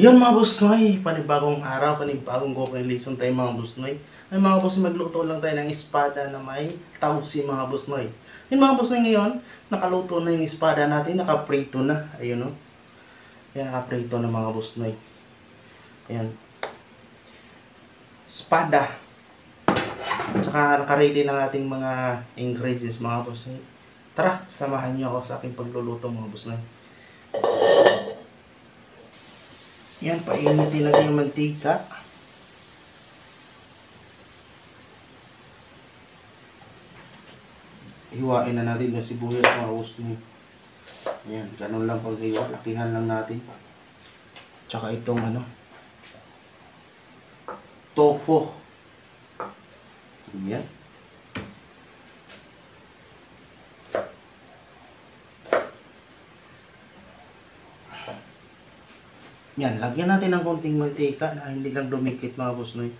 Yun mga boss noy, panibagong araw, panibagong cooking lesson tayo mga boss noy. Ay mga boss, magluto lang tayo ng espada na may tausi mga boss noy. Yun mga boss noy, ngayon, nakaluto na yung espada natin, nakaprito na. Ayun no. Yan, nakaprito na mga boss noy. Ayan. Espada. Tsaka nakaready na ating mga ingredients mga boss noy. Tara, samahan niyo ako sa aking pagluluto mga boss noy. Yan, painitin natin yung mantika. Hiwain na natin yung sibuyas mga boss noy. Yan, ganun lang pag-hiwa. Lakihan lang natin. Tsaka itong tofu. Yan. Yan, lagyan natin ng konting mantika na hindi lang dumikit mga boss noy.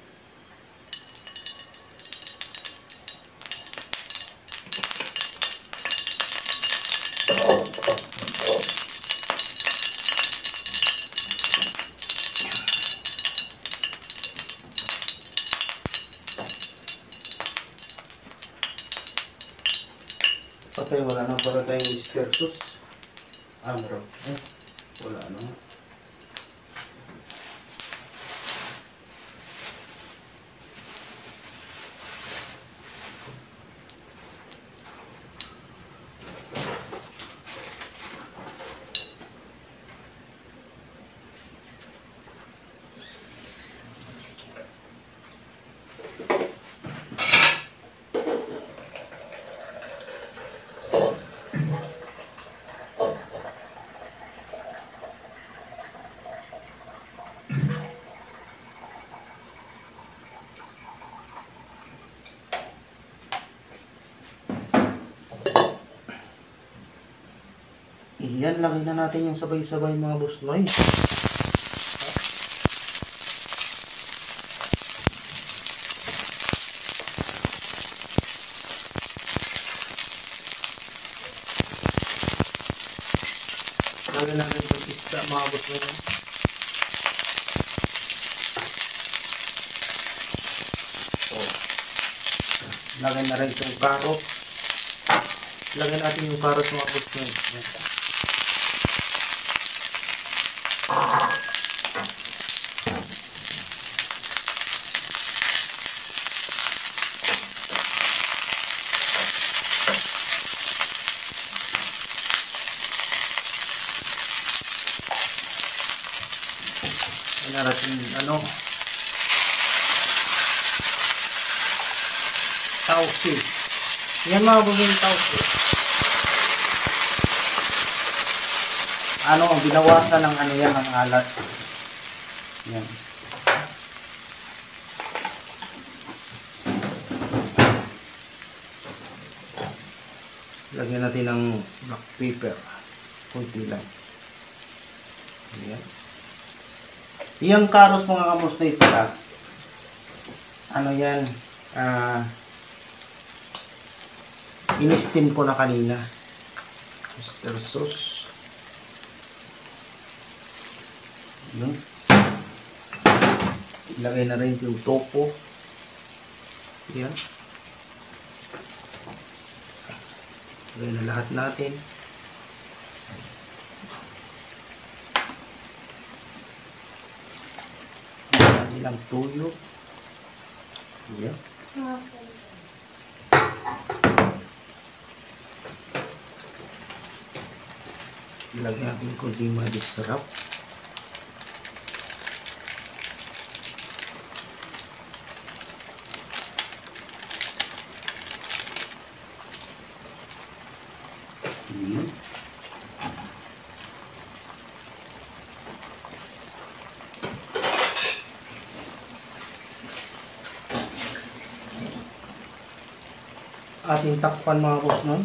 Patay, wala na para tayong Mr. Sauce. Meron. Wala na. Iyan, lagay na natin yung sabay-sabay mga boss noy. Lagay natin yung isda mga boss noy. Lagay na rin yung carrot. Lagay natin yung carrot mga boss noy. Natin tausi. Yan mga buming tausi. Binawasan ng yan ang alat. Yan. Lagyan natin ng black pepper. Kunti lang. Yan. Yung carrots mga kamos na ito yan, in-steam ko na kanina. Mr. Sauce. Yun. Ilagay na rin yung tofu. Yan. Ilagay na lahat natin. Ilang tuyo. Yan. Ilagay natin kunting magic sarap. Yan. Ating takpan mga boss noy.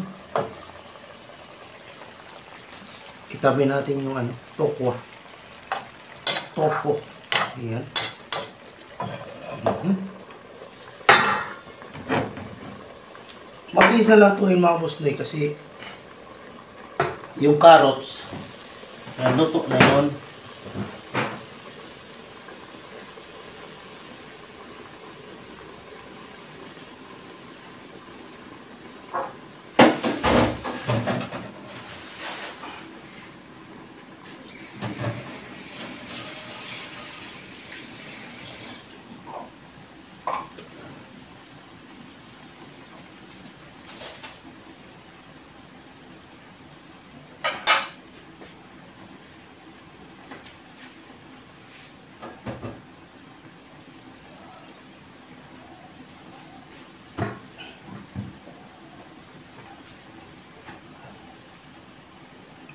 Itabi natin yung tofu. Ayan. Mabilis na lang ito mga boss noy kasi yung carrots luto na yun.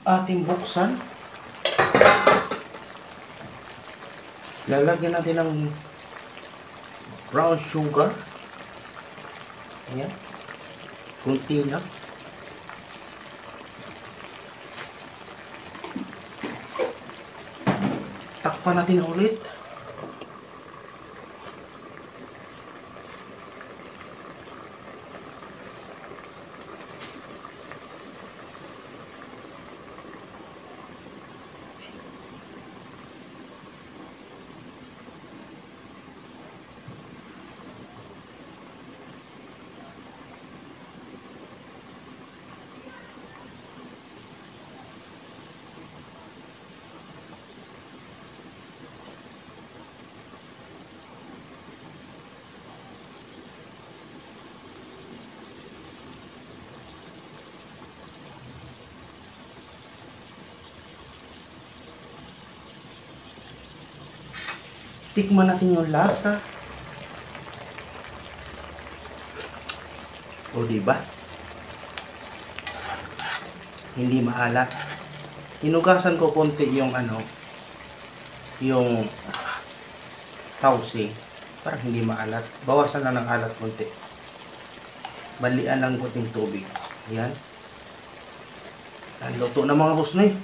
ating buksan. Lalagyan natin ng brown sugar. Ayan. Kunti na. Takpan natin ulit. Tikman natin yung lasa. O diba? Hindi maalat. Hinugasan ko konti yung yung tausi para hindi maalat. Bawasan lang ng alat konti. Balian lang konting tubig. Ayan. Ang luto na mga boss na eh.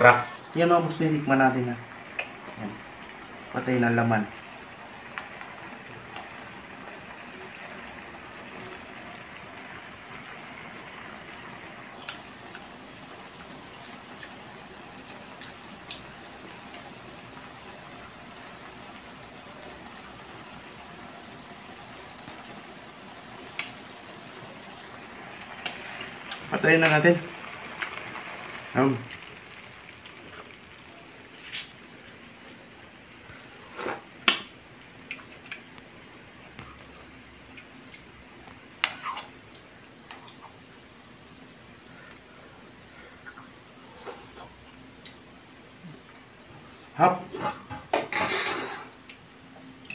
Sarap. Yan mga boss na tikman natin na. Ayan. Patay na laman. Patayin na natin. Hap.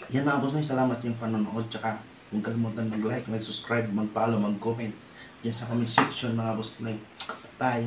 Yan mga boss na, salamat yung panonood. Tsaka huwag kalimutan mag-like, mag-subscribe, mag-follow, mag-comment. Yan sa comment section mga boss na. Bye.